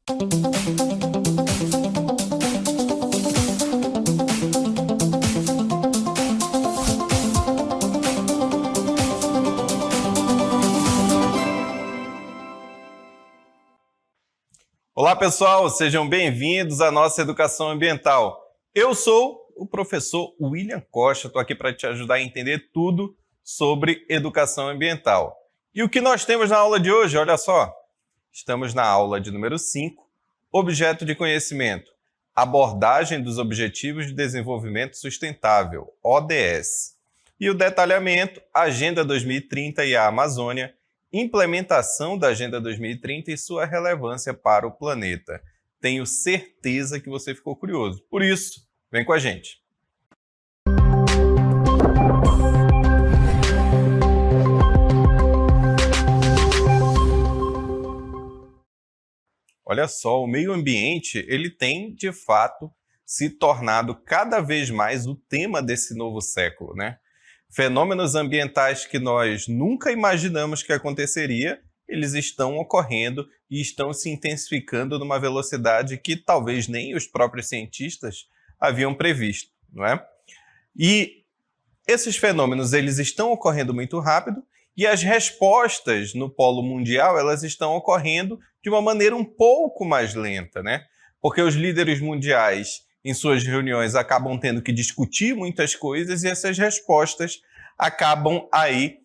Olá pessoal, sejam bem-vindos à nossa Educação Ambiental. Eu sou o professor William Costa, estou aqui para te ajudar a entender tudo sobre educação ambiental. E o que nós temos na aula de hoje, olha só, estamos na aula de número 5, Objeto de Conhecimento, Abordagem dos Objetivos de Desenvolvimento Sustentável, ODS. E o detalhamento, Agenda 2030 e a Amazônia, implementação da Agenda 2030 e sua relevância para o planeta. Tenho certeza que você ficou curioso. Por isso, vem com a gente. Olha só, o meio ambiente, ele tem, de fato, se tornado cada vez mais o tema desse novo século, né? Fenômenos ambientais que nós nunca imaginamos que aconteceria, eles estão ocorrendo e estão se intensificando numa velocidade que talvez nem os próprios cientistas haviam previsto, não é? E esses fenômenos, eles estão ocorrendo muito rápido e as respostas no polo mundial, elas estão ocorrendo de uma maneira um pouco mais lenta, né? Porque os líderes mundiais, em suas reuniões, acabam tendo que discutir muitas coisas e essas respostas acabam aí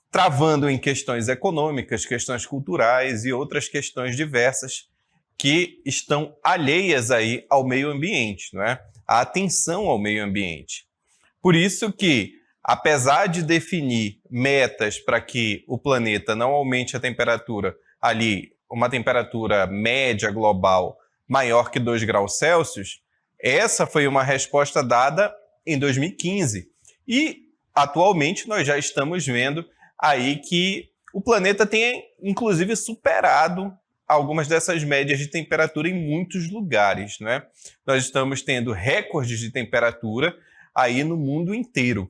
travando em questões econômicas, questões culturais e outras questões diversas que estão alheias aí ao meio ambiente, não é? A atenção ao meio ambiente. Por isso que, apesar de definir metas para que o planeta não aumente a temperatura ali, uma temperatura média global maior que 2 graus Celsius, essa foi uma resposta dada em 2015 e atualmente nós já estamos vendo aí que o planeta tem inclusive superado algumas dessas médias de temperatura em muitos lugares, né? Nós estamos tendo recordes de temperatura aí no mundo inteiro,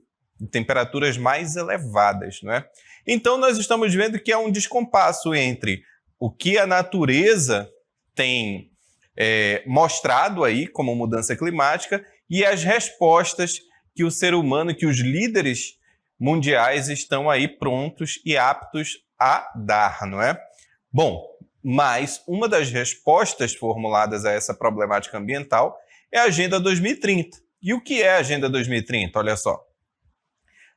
temperaturas mais elevadas, né? Então nós estamos vendo que há um descompasso entre o que a natureza tem mostrado aí como mudança climática e as respostas que o ser humano, que os líderes mundiais estão aí prontos e aptos a dar, não é? Bom, mas uma das respostas formuladas a essa problemática ambiental é a Agenda 2030. E o que é a Agenda 2030? Olha só.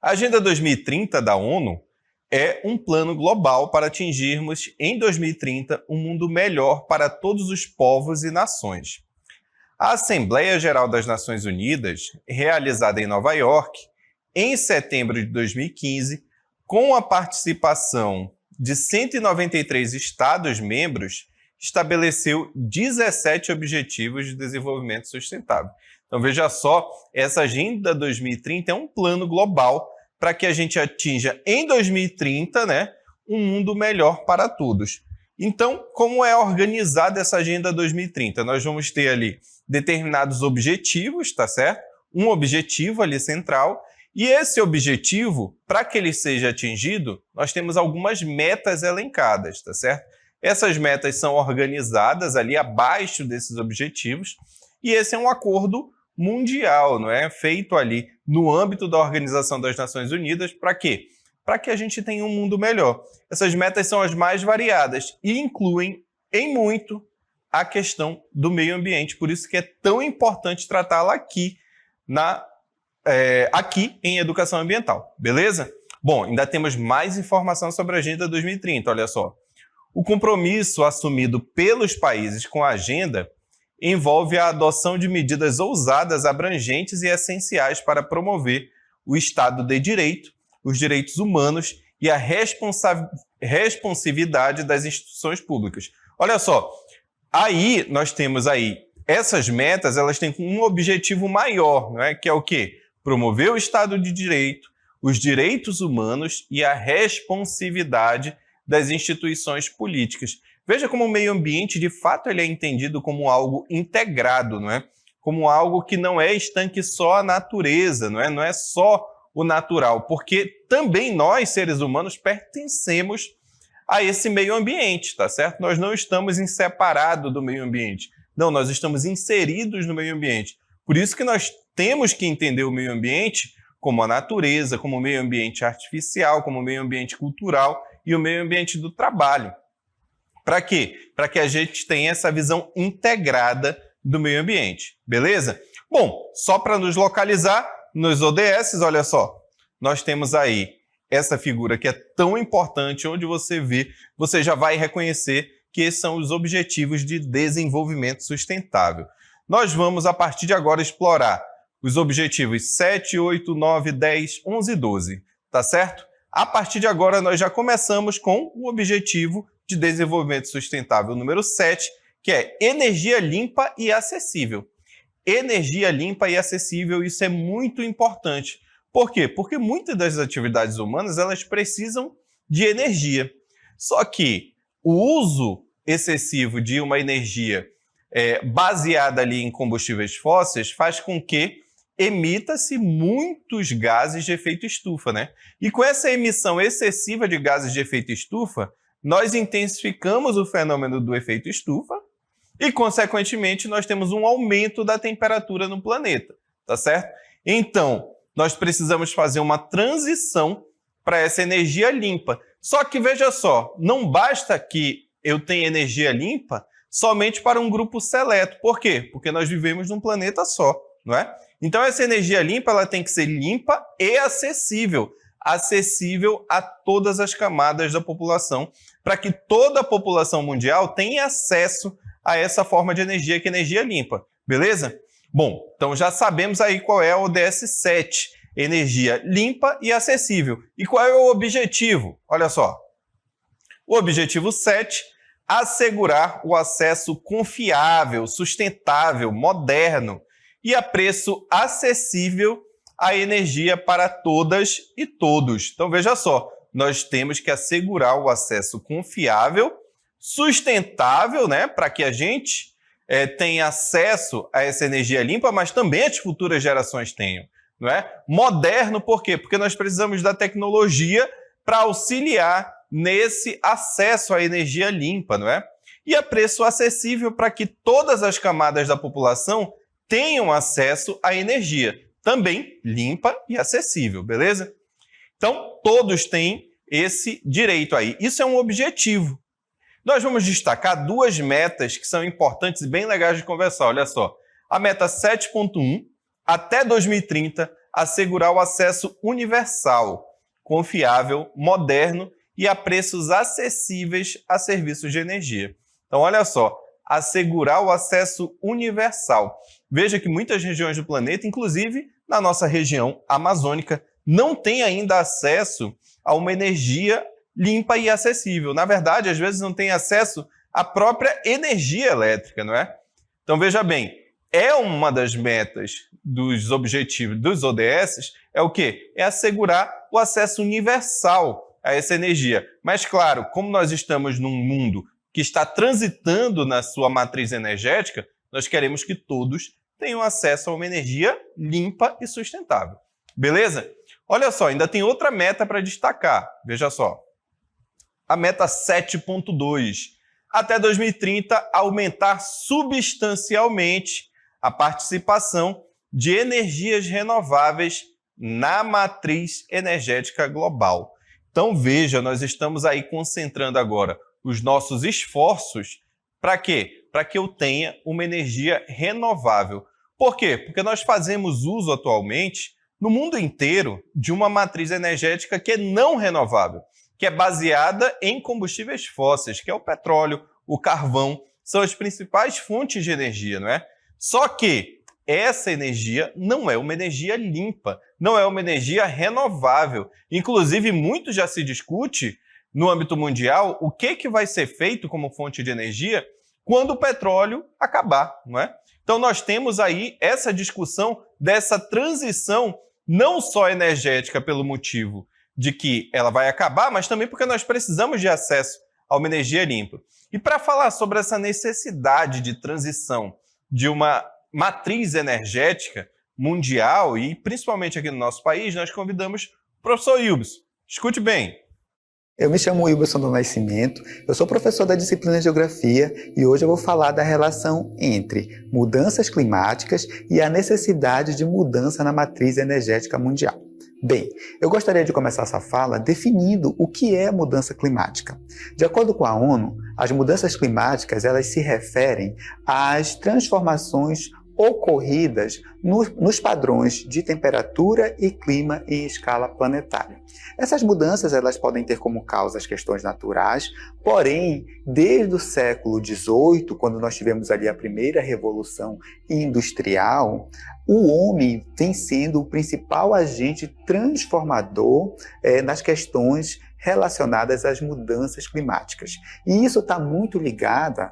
A Agenda 2030 da ONU é um plano global para atingirmos, em 2030, um mundo melhor para todos os povos e nações. A Assembleia Geral das Nações Unidas, realizada em Nova York, em setembro de 2015, com a participação de 193 Estados-membros, estabeleceu 17 Objetivos de Desenvolvimento Sustentável. Então, veja só, essa Agenda 2030 é um plano global para que a gente atinja em 2030, né, um mundo melhor para todos. Então, como é organizada essa Agenda 2030? Nós vamos ter ali determinados objetivos, tá certo? Um objetivo ali central, e esse objetivo, para que ele seja atingido, nós temos algumas metas elencadas, tá certo? Essas metas são organizadas ali abaixo desses objetivos, e esse é um acordo mundial, não é? Feito ali no âmbito da Organização das Nações Unidas, para quê? Para que a gente tenha um mundo melhor. Essas metas são as mais variadas e incluem, em muito, a questão do meio ambiente. Por isso que é tão importante tratá-la aqui, aqui em Educação Ambiental, beleza? Bom, ainda temos mais informação sobre a Agenda 2030, olha só. O compromisso assumido pelos países com a agenda envolve a adoção de medidas ousadas, abrangentes e essenciais para promover o Estado de Direito, os direitos humanos e a responsividade das instituições públicas. Olha só, aí nós temos aí essas metas, elas têm um objetivo maior, não é? Que é o quê? Promover o Estado de Direito, os direitos humanos e a responsividade das instituições políticas. Veja como o meio ambiente, de fato, ele é entendido como algo integrado, não é? Como algo que não é estanque só a natureza, não é? Não é só o natural, porque também nós, seres humanos, pertencemos a esse meio ambiente, tá certo? Nós não estamos em separado do meio ambiente. Não, nós estamos inseridos no meio ambiente. Por isso que nós temos que entender o meio ambiente como a natureza, como o meio ambiente artificial, como o meio ambiente cultural e o meio ambiente do trabalho. Para quê? Para que a gente tenha essa visão integrada do meio ambiente, beleza? Bom, só para nos localizar, nos ODS, olha só, nós temos aí essa figura que é tão importante, onde você vê, você já vai reconhecer que esses são os Objetivos de Desenvolvimento Sustentável. Nós vamos, a partir de agora, explorar os objetivos 7, 8, 9, 10, 11 e 12, tá certo? A partir de agora, nós já começamos com o Objetivo de Desenvolvimento Sustentável número 7, que é energia limpa e acessível. Energia limpa e acessível, isso é muito importante. Por quê? Porque muitas das atividades humanas elas precisam de energia. Só que o uso excessivo de uma energia baseada ali em combustíveis fósseis faz com que emita-se muitos gases de efeito estufa, né? E com essa emissão excessiva de gases de efeito estufa, nós intensificamos o fenômeno do efeito estufa e, consequentemente, nós temos um aumento da temperatura no planeta, tá certo? Então, nós precisamos fazer uma transição para essa energia limpa. Só que, veja só, não basta que eu tenha energia limpa somente para um grupo seleto. Por quê? Porque nós vivemos num planeta só, não é? Então, essa energia limpa ela tem que ser limpa e acessível. Acessível a todas as camadas da população, para que toda a população mundial tenha acesso a essa forma de energia, que é energia limpa. Beleza? Bom, então já sabemos aí qual é o ODS 7, energia limpa e acessível. E qual é o objetivo? Olha só. O objetivo 7, assegurar o acesso confiável, sustentável, moderno e a preço acessível à energia para todas e todos. Então veja só, nós temos que assegurar o acesso confiável, sustentável, né, para que a gente tenha acesso a essa energia limpa, mas também as futuras gerações tenham, não é? Moderno, por quê? Porque nós precisamos da tecnologia para auxiliar nesse acesso à energia limpa, não é? E a preço acessível para que todas as camadas da população tenham acesso à energia, também limpa e acessível, beleza? Então, todos têm esse direito aí. Isso é um objetivo. Nós vamos destacar duas metas que são importantes e bem legais de conversar. Olha só, a meta 7.1, até 2030, assegurar o acesso universal, confiável, moderno e a preços acessíveis a serviços de energia. Então, olha só, assegurar o acesso universal. Veja que muitas regiões do planeta, inclusive na nossa região amazônica, não têm ainda acesso a uma energia limpa e acessível. Na verdade, às vezes não tem acesso à própria energia elétrica, não é? Então, veja bem, é uma das metas dos objetivos dos ODS, é o quê? É assegurar o acesso universal a essa energia. Mas, claro, como nós estamos num mundo que está transitando na sua matriz energética, nós queremos que todos tenham acesso a uma energia limpa e sustentável. Beleza? Olha só, ainda tem outra meta para destacar. Veja só. A meta 7.2. Até 2030, aumentar substancialmente a participação de energias renováveis na matriz energética global. Então, veja, nós estamos aí concentrando agora os nossos esforços para quê? Para que eu tenha uma energia renovável. Por quê? Porque nós fazemos uso atualmente, no mundo inteiro, de uma matriz energética que é não renovável, que é baseada em combustíveis fósseis, que é o petróleo, o carvão, são as principais fontes de energia, não é? Só que essa energia não é uma energia limpa, não é uma energia renovável. Inclusive, muito já se discute no âmbito mundial o que vai ser feito como fonte de energia quando o petróleo acabar, não é? Então, nós temos aí essa discussão dessa transição não só energética pelo motivo de que ela vai acabar, mas também porque nós precisamos de acesso a uma energia limpa. E para falar sobre essa necessidade de transição de uma matriz energética mundial e principalmente aqui no nosso país, nós convidamos o professor Ilbis. Escute bem. Eu me chamo Wilberson do Nascimento, eu sou professor da disciplina de Geografia e hoje eu vou falar da relação entre mudanças climáticas e a necessidade de mudança na matriz energética mundial. Bem, eu gostaria de começar essa fala definindo o que é mudança climática. De acordo com a ONU, as mudanças climáticas elas se referem às transformações ocorridas nos padrões de temperatura e clima em escala planetária. Essas mudanças elas podem ter como causa as questões naturais, porém, desde o século XVIII, quando nós tivemos ali a primeira revolução industrial, o homem vem sendo o principal agente transformador nas questões relacionadas às mudanças climáticas. E isso está muito ligado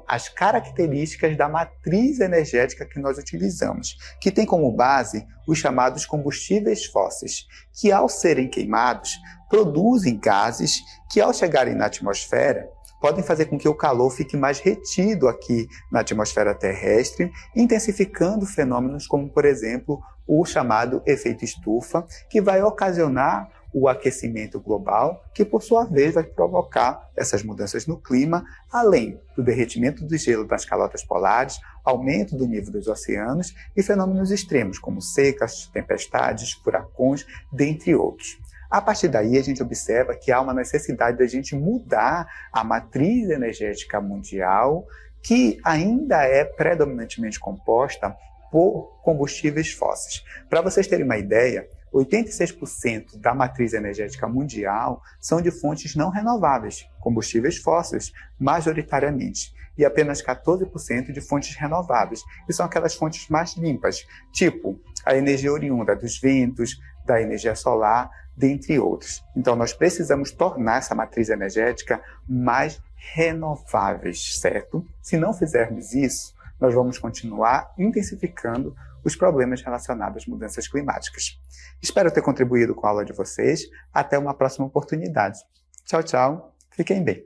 às características da matriz energética que nós utilizamos, que tem como base os chamados combustíveis fósseis, que ao serem queimados, produzem gases que ao chegarem na atmosfera, podem fazer com que o calor fique mais retido aqui na atmosfera terrestre, intensificando fenômenos como, por exemplo, o chamado efeito estufa, que vai ocasionar o aquecimento global, que por sua vez vai provocar essas mudanças no clima, além do derretimento do gelo das calotas polares, aumento do nível dos oceanos e fenômenos extremos, como secas, tempestades, furacões, dentre outros. A partir daí, a gente observa que há uma necessidade da gente mudar a matriz energética mundial, que ainda é predominantemente composta por combustíveis fósseis. Para vocês terem uma ideia, 86% da matriz energética mundial são de fontes não renováveis, combustíveis fósseis, majoritariamente, e apenas 14% de fontes renováveis, que são aquelas fontes mais limpas, tipo a energia oriunda dos ventos, da energia solar, dentre outros. Então, nós precisamos tornar essa matriz energética mais renováveis, certo? Se não fizermos isso, nós vamos continuar intensificando os problemas relacionados às mudanças climáticas. Espero ter contribuído com a aula de vocês. Até uma próxima oportunidade. Tchau, tchau. Fiquem bem.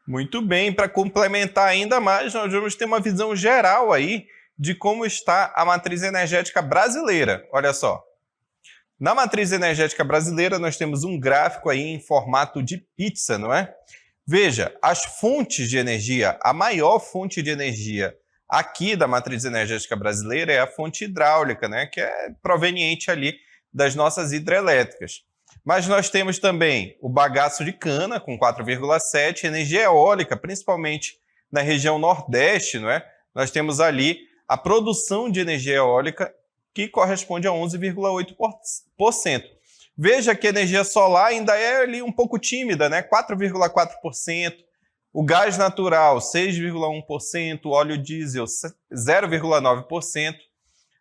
Muito bem, para complementar ainda mais, nós vamos ter uma visão geral aí de como está a matriz energética brasileira. Olha só. Na matriz energética brasileira, nós temos um gráfico aí em formato de pizza, não é? Veja, as fontes de energia, a maior fonte de energia aqui da matriz energética brasileira é a fonte hidráulica, né, que é proveniente ali das nossas hidrelétricas. Mas nós temos também o bagaço de cana, com 4,7, energia eólica, principalmente na região nordeste, não é? Nós temos ali a produção de energia eólica, que corresponde a 11,8%. Veja que a energia solar ainda é ali um pouco tímida, né? 4,4%. O gás natural, 6,1%, o óleo diesel, 0,9%.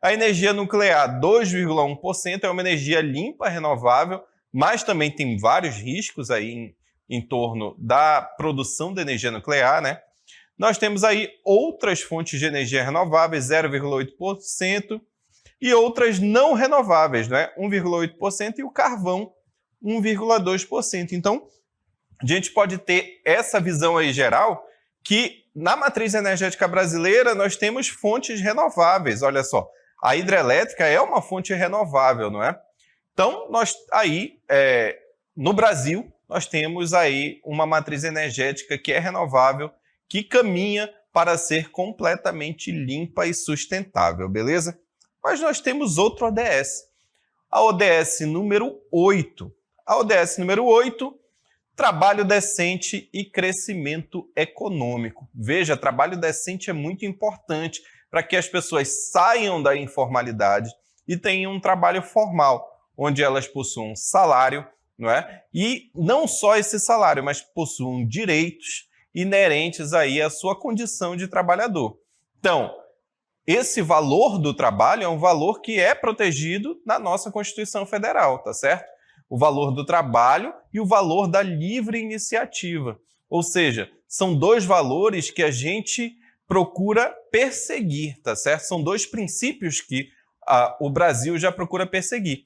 A energia nuclear, 2,1%, é uma energia limpa, renovável, mas também tem vários riscos aí em torno da produção de energia nuclear, né? Nós temos aí outras fontes de energia renováveis, 0,8%, e outras não renováveis, né? 1,8%, e o carvão, 1,2%. Então, a gente pode ter essa visão aí geral que na matriz energética brasileira nós temos fontes renováveis. Olha só, a hidrelétrica é uma fonte renovável, não é? Então, nós aí, no Brasil, nós temos aí uma matriz energética que é renovável, que caminha para ser completamente limpa e sustentável, beleza? Mas nós temos outro ODS, a ODS número 8. A ODS número 8, trabalho decente e crescimento econômico. Veja, trabalho decente é muito importante para que as pessoas saiam da informalidade e tenham um trabalho formal, onde elas possuam salário, não é? E não só esse salário, mas possuam direitos inerentes aí à sua condição de trabalhador. Então, esse valor do trabalho é um valor que é protegido na nossa Constituição Federal, tá certo? O valor do trabalho e o valor da livre iniciativa. Ou seja, são dois valores que a gente procura perseguir, tá certo? São dois princípios que o Brasil já procura perseguir.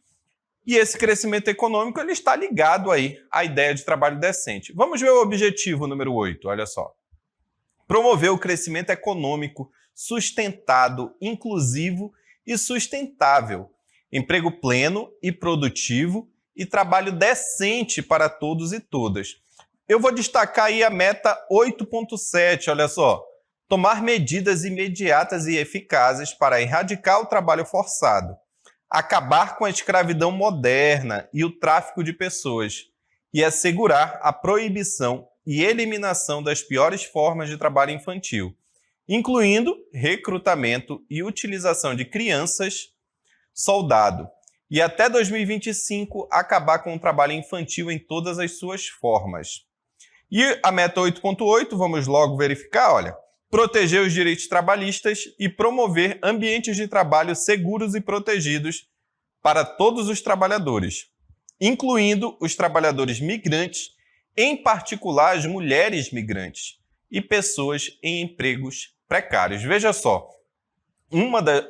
E esse crescimento econômico ele está ligado aí à ideia de trabalho decente. Vamos ver o objetivo número 8, olha só. Promover o crescimento econômico sustentado, inclusivo e sustentável, emprego pleno e produtivo e trabalho decente para todos e todas. Eu vou destacar aí a meta 8.7, olha só. Tomar medidas imediatas e eficazes para erradicar o trabalho forçado, acabar com a escravidão moderna e o tráfico de pessoas e assegurar a proibição e eliminação das piores formas de trabalho infantil, incluindo recrutamento e utilização de crianças soldado. E até 2025 acabar com o trabalho infantil em todas as suas formas. E a meta 8.8, vamos logo verificar, olha, proteger os direitos trabalhistas e promover ambientes de trabalho seguros e protegidos para todos os trabalhadores, incluindo os trabalhadores migrantes, em particular as mulheres migrantes e pessoas em empregos precários. Veja só,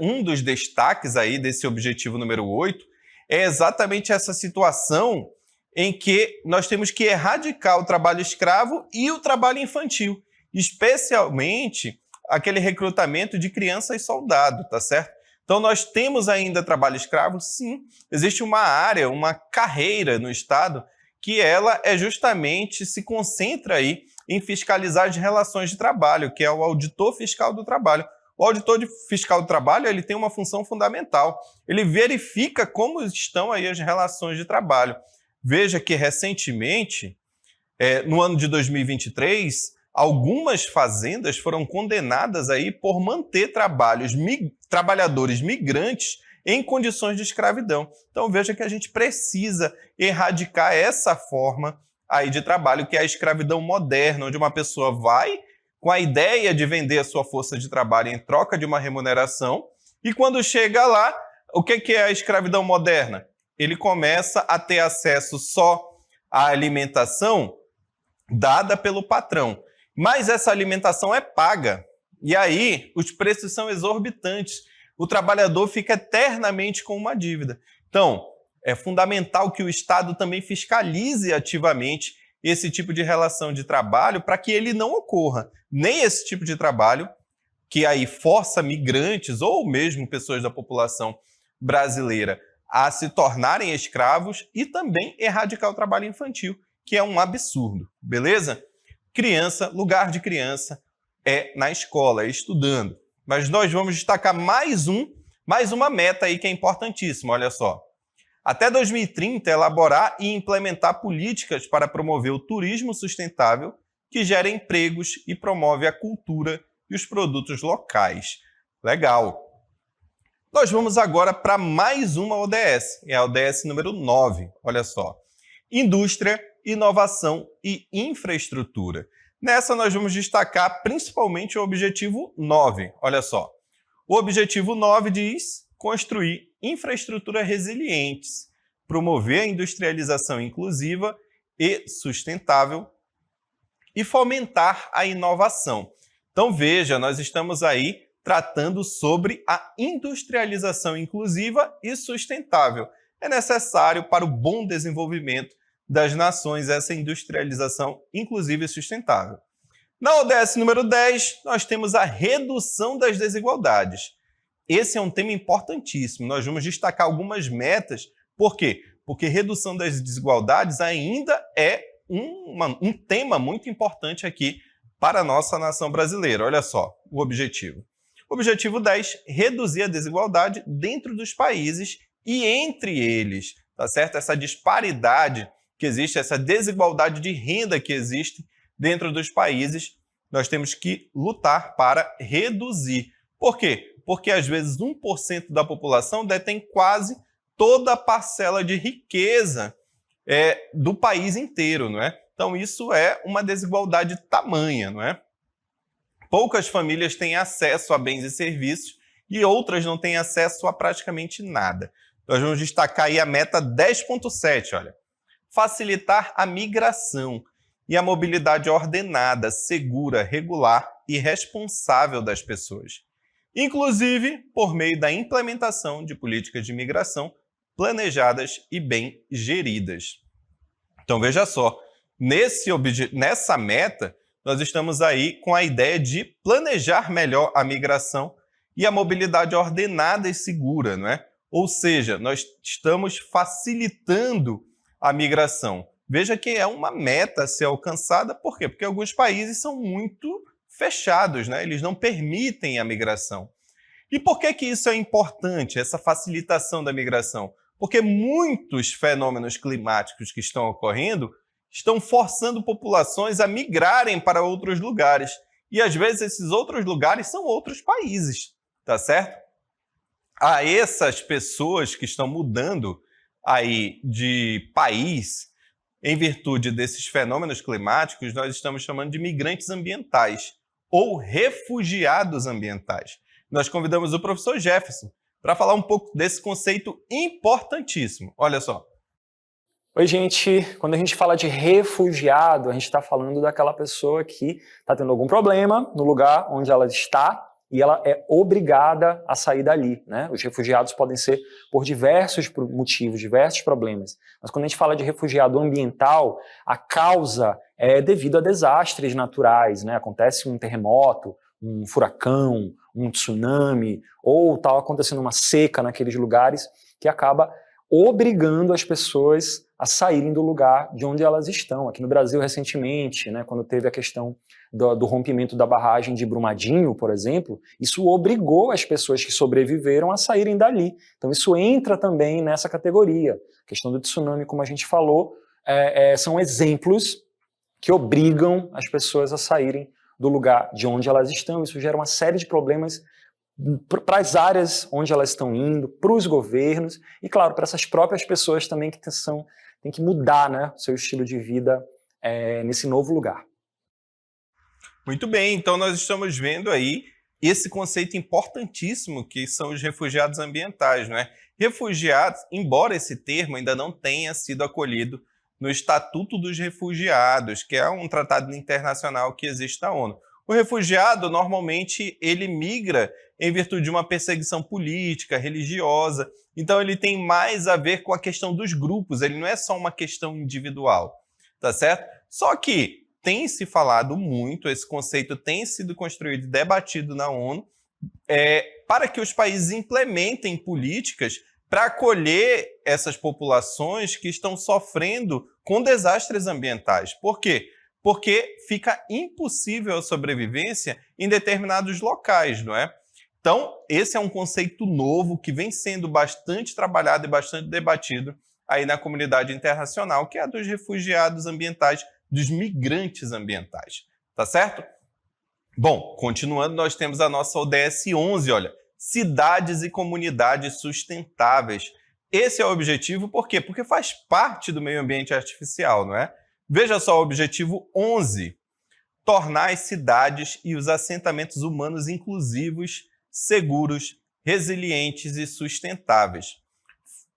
um dos destaques aí desse objetivo número 8 é exatamente essa situação em que nós temos que erradicar o trabalho escravo e o trabalho infantil, especialmente aquele recrutamento de crianças soldado, tá certo? Então nós temos ainda trabalho escravo? Sim. Existe uma área, uma carreira no Estado que ela justamente se concentra aí em fiscalizar as relações de trabalho, que é o auditor fiscal do trabalho. O auditor fiscal do trabalho ele tem uma função fundamental. Ele verifica como estão aí as relações de trabalho. Veja que recentemente, no ano de 2023, algumas fazendas foram condenadas aí por manter trabalhadores migrantes em condições de escravidão. Então veja que a gente precisa erradicar essa forma aí de trabalho, que é a escravidão moderna, onde uma pessoa vai com a ideia de vender a sua força de trabalho em troca de uma remuneração, e quando chega lá, o que é a escravidão moderna? Ele começa a ter acesso só à alimentação dada pelo patrão. Mas essa alimentação é paga. E aí, os preços são exorbitantes. O trabalhador fica eternamente com uma dívida. Então, é fundamental que o Estado também fiscalize ativamente esse tipo de relação de trabalho para que ele não ocorra. Nem esse tipo de trabalho que aí força migrantes ou mesmo pessoas da população brasileira a se tornarem escravos, e também erradicar o trabalho infantil, que é um absurdo, beleza? Criança, lugar de criança é na escola, é estudando. Mas nós vamos destacar mais uma meta aí que é importantíssima, olha só. Até 2030, elaborar e implementar políticas para promover o turismo sustentável que gera empregos e promove a cultura e os produtos locais. Legal! Nós vamos agora para mais uma ODS, é a ODS número 9, olha só. Indústria, inovação e infraestrutura. Nessa nós vamos destacar principalmente o objetivo 9, olha só. O objetivo 9 diz construir infraestruturas resilientes, promover a industrialização inclusiva e sustentável e fomentar a inovação. Então veja, nós estamos aí tratando sobre a industrialização inclusiva e sustentável. É necessário para o bom desenvolvimento das nações essa industrialização inclusiva e sustentável. Na ODS número 10, nós temos a redução das desigualdades. Esse é um tema importantíssimo. Nós vamos destacar algumas metas. Por quê? Porque redução das desigualdades ainda é um tema muito importante aqui para a nossa nação brasileira. Olha só o objetivo. Objetivo 10, reduzir a desigualdade dentro dos países e entre eles, tá certo? Essa disparidade que existe, essa desigualdade de renda que existe dentro dos países, nós temos que lutar para reduzir. Por quê? Porque às vezes 1% da população detém quase toda a parcela de riqueza do país inteiro, não é? Então isso é uma desigualdade tamanha, não é? Poucas famílias têm acesso a bens e serviços e outras não têm acesso a praticamente nada. Nós vamos destacar aí a meta 10.7, olha. Facilitar a migração e a mobilidade ordenada, segura, regular e responsável das pessoas, inclusive por meio da implementação de políticas de migração planejadas e bem geridas. Então veja só, nessa meta, nós estamos aí com a ideia de planejar melhor a migração e a mobilidade ordenada e segura, não é? Ou seja, nós estamos facilitando a migração? Veja que é uma meta a ser alcançada, por quê? Porque alguns países são muito fechados, né? Eles não permitem a migração. E por que isso é importante, essa facilitação da migração? Porque muitos fenômenos climáticos que estão ocorrendo estão forçando populações a migrarem para outros lugares. E às vezes esses outros lugares são outros países, tá certo? A essas pessoas que estão mudando aí de país em virtude desses fenômenos climáticos, nós estamos chamando de migrantes ambientais ou refugiados ambientais. Nós convidamos o professor Jefferson para falar um pouco desse conceito importantíssimo. Olha só. Oi, gente. Quando a gente fala de refugiado, a gente está falando daquela pessoa que está tendo algum problema no lugar onde ela está e ela é obrigada a sair dali, né? Os refugiados podem ser por diversos motivos, diversos problemas. Mas quando a gente fala de refugiado ambiental, a causa é devido a desastres naturais, né? Acontece um terremoto, um furacão, um tsunami, ou está acontecendo uma seca naqueles lugares que acaba obrigando as pessoas a saírem do lugar de onde elas estão. Aqui no Brasil, recentemente, né, quando teve a questão do rompimento da barragem de Brumadinho, por exemplo, isso obrigou as pessoas que sobreviveram a saírem dali. Então isso entra também nessa categoria. A questão do tsunami, como a gente falou, são exemplos que obrigam as pessoas a saírem do lugar de onde elas estão. Isso gera uma série de problemas para as áreas onde elas estão indo, para os governos e, claro, para essas próprias pessoas também que têm que mudar, né, o seu estilo de vida nesse novo lugar. Muito bem, então nós estamos vendo aí esse conceito importantíssimo que são os refugiados ambientais, não é? Refugiados, embora esse termo ainda não tenha sido acolhido no Estatuto dos Refugiados, que é um tratado internacional que existe na ONU. O refugiado, normalmente, ele migra em virtude de uma perseguição política, religiosa, então ele tem mais a ver com a questão dos grupos, ele não é só uma questão individual, tá certo? Só que tem se falado muito, esse conceito tem sido construído e debatido na ONU, para que os países implementem políticas para acolher essas populações que estão sofrendo com desastres ambientais. Por quê? Porque fica impossível a sobrevivência em determinados locais, não é? Então, esse é um conceito novo que vem sendo bastante trabalhado e bastante debatido aí na comunidade internacional, que é a dos refugiados ambientais, dos migrantes ambientais, tá certo? Bom, continuando, nós temos a nossa ODS 11, olha, cidades e comunidades sustentáveis. Esse é o objetivo, por quê? Porque faz parte do meio ambiente artificial, não é? Veja só o objetivo 11, tornar as cidades e os assentamentos humanos inclusivos, seguros, resilientes e sustentáveis.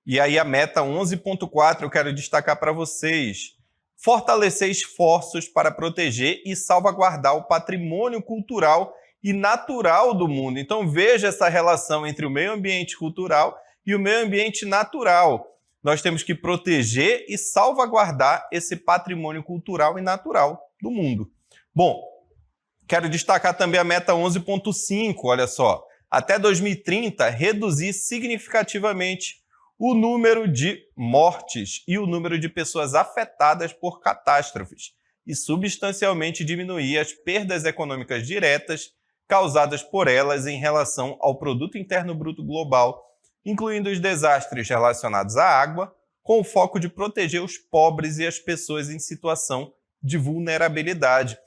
E aí a meta 11.4 eu quero destacar para vocês. Fortalecer esforços para proteger e salvaguardar o patrimônio cultural e natural do mundo. Então veja essa relação entre o meio ambiente cultural e o meio ambiente natural. Nós temos que proteger e salvaguardar esse patrimônio cultural e natural do mundo. Bom, quero destacar também a meta 11.5, olha só. Até 2030, reduzir significativamente o número de mortes e o número de pessoas afetadas por catástrofes e substancialmente diminuir as perdas econômicas diretas causadas por elas em relação ao Produto Interno Bruto Global, incluindo os desastres relacionados à água, com o foco de proteger os pobres e as pessoas em situação de vulnerabilidade.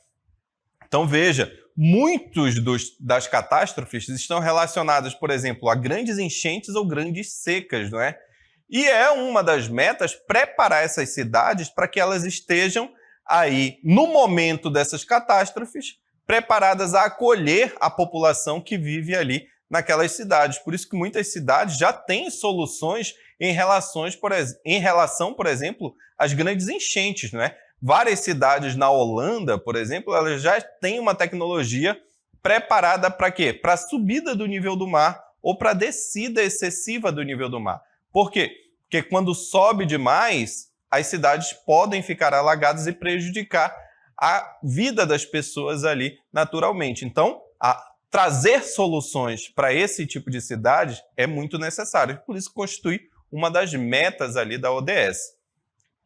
Então veja, muitos das catástrofes estão relacionadas, por exemplo, a grandes enchentes ou grandes secas, não é? E é uma das metas preparar essas cidades para que elas estejam aí, no momento dessas catástrofes, preparadas a acolher a população que vive ali naquelas cidades. Por isso que muitas cidades já têm soluções em relação, por exemplo, às grandes enchentes, não é? Várias cidades na Holanda, por exemplo, elas já têm uma tecnologia preparada para quê? Para a subida do nível do mar ou para a descida excessiva do nível do mar. Por quê? Porque quando sobe demais, as cidades podem ficar alagadas e prejudicar a vida das pessoas ali naturalmente. Então, trazer soluções para esse tipo de cidades é muito necessário. Por isso, constitui uma das metas ali da ODS.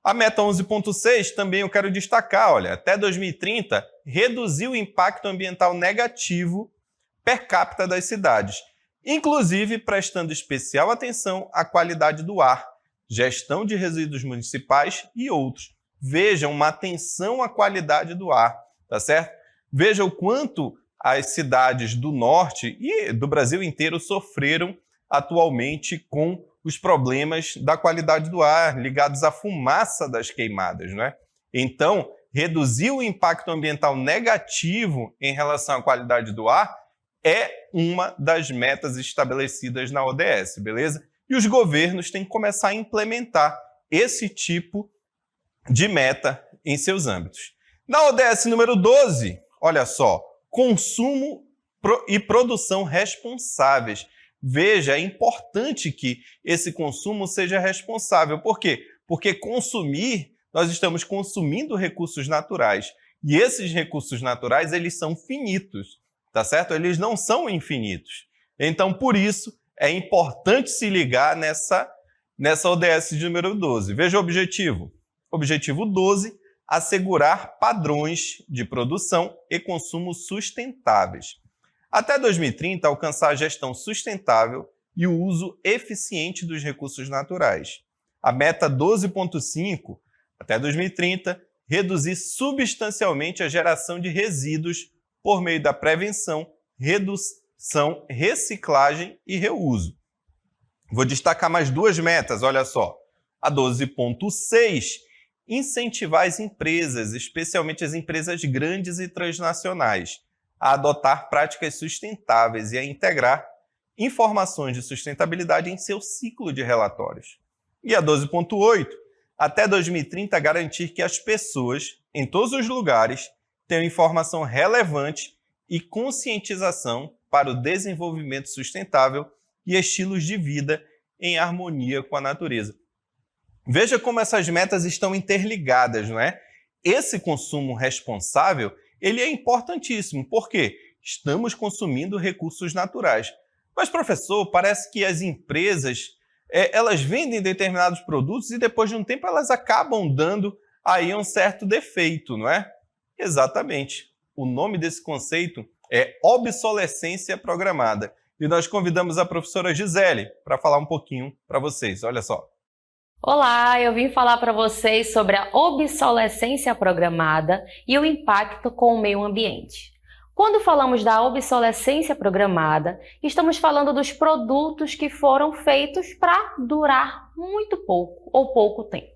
A meta 11.6 também eu quero destacar, olha, até 2030, reduzir o impacto ambiental negativo per capita das cidades, inclusive prestando especial atenção à qualidade do ar, gestão de resíduos municipais e outros. Veja uma atenção à qualidade do ar, tá certo? Veja o quanto as cidades do norte e do Brasil inteiro sofreram atualmente com os problemas da qualidade do ar ligados à fumaça das queimadas, não é? Então, reduzir o impacto ambiental negativo em relação à qualidade do ar é uma das metas estabelecidas na ODS, beleza? E os governos têm que começar a implementar esse tipo de meta em seus âmbitos. Na ODS número 12, olha só, consumo e produção responsáveis. Veja, é importante que esse consumo seja responsável. Por quê? Porque consumir, nós estamos consumindo recursos naturais. E esses recursos naturais, eles são finitos, tá certo? Eles não são infinitos. Então, por isso, é importante se ligar nessa ODS de número 12. Veja o objetivo. Objetivo 12, assegurar padrões de produção e consumo sustentáveis. Até 2030, alcançar a gestão sustentável e o uso eficiente dos recursos naturais. A meta 12.5, até 2030, reduzir substancialmente a geração de resíduos por meio da prevenção, redução, reciclagem e reuso. Vou destacar mais duas metas, olha só. A 12.6, incentivar as empresas, especialmente as empresas grandes e transnacionais, a adotar práticas sustentáveis e a integrar informações de sustentabilidade em seu ciclo de relatórios. E a 12.8, até 2030, garantir que as pessoas, em todos os lugares, tenham informação relevante e conscientização para o desenvolvimento sustentável e estilos de vida em harmonia com a natureza. Veja como essas metas estão interligadas, não é? Esse consumo responsável, ele é importantíssimo, porque estamos consumindo recursos naturais. Mas, professor, parece que as empresas, elas vendem determinados produtos e depois de um tempo elas acabam dando aí um certo defeito, não é? Exatamente. O nome desse conceito é obsolescência programada. E nós convidamos a professora Gisele para falar um pouquinho para vocês. Olha só. Olá, eu vim falar para vocês sobre a obsolescência programada e o impacto com o meio ambiente. Quando falamos da obsolescência programada, estamos falando dos produtos que foram feitos para durar muito pouco ou pouco tempo.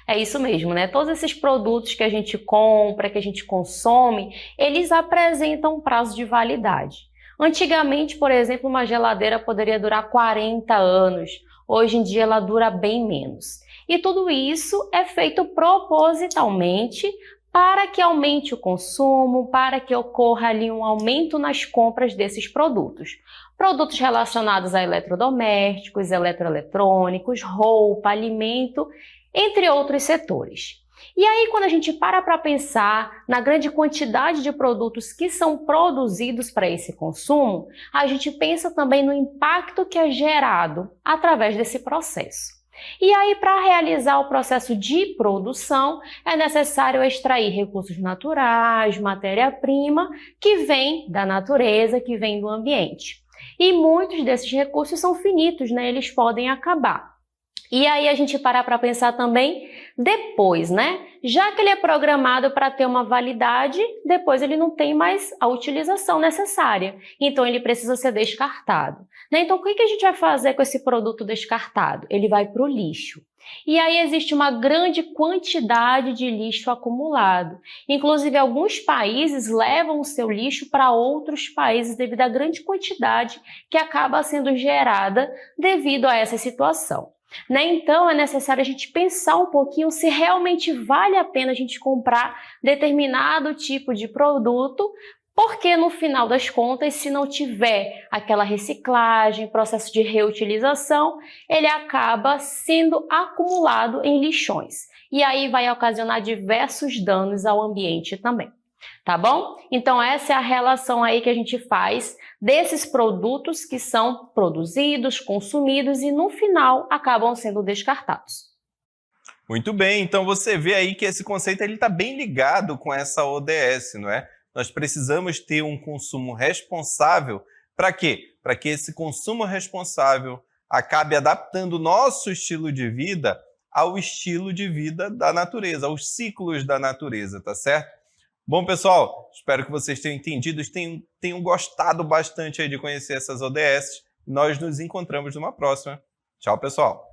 É isso mesmo, né? Todos esses produtos que a gente compra, que a gente consome, eles apresentam um prazo de validade. Antigamente, por exemplo, uma geladeira poderia durar 40 anos. Hoje em dia ela dura bem menos. E tudo isso é feito propositalmente para que aumente o consumo, para que ocorra ali um aumento nas compras desses produtos. Produtos relacionados a eletrodomésticos, eletroeletrônicos, roupa, alimento, entre outros setores. E aí, quando a gente para pensar na grande quantidade de produtos que são produzidos para esse consumo, a gente pensa também no impacto que é gerado através desse processo. E aí, para realizar o processo de produção, é necessário extrair recursos naturais, matéria-prima, que vem da natureza, que vem do ambiente. E muitos desses recursos são finitos, né? Eles podem acabar. E aí a gente para pensar também depois, né? Já que ele é programado para ter uma validade, depois ele não tem mais a utilização necessária. Então ele precisa ser descartado, né? Então o que a gente vai fazer com esse produto descartado? Ele vai para o lixo. E aí existe uma grande quantidade de lixo acumulado. Inclusive alguns países levam o seu lixo para outros países devido à grande quantidade que acaba sendo gerada devido a essa situação. Então, é necessário a gente pensar um pouquinho se realmente vale a pena a gente comprar determinado tipo de produto, porque no final das contas, se não tiver aquela reciclagem, processo de reutilização, ele acaba sendo acumulado em lixões. E aí vai ocasionar diversos danos ao ambiente também. Tá bom? Então essa é a relação aí que a gente faz desses produtos que são produzidos, consumidos e no final acabam sendo descartados. Muito bem, então você vê aí que esse conceito está bem ligado com essa ODS, não é? Nós precisamos ter um consumo responsável. Para quê? Para que esse consumo responsável acabe adaptando o nosso estilo de vida ao estilo de vida da natureza, aos ciclos da natureza, tá certo? Bom, pessoal, espero que vocês tenham entendido, tenham gostado bastante aí de conhecer essas ODS. Nós nos encontramos numa próxima. Tchau, pessoal!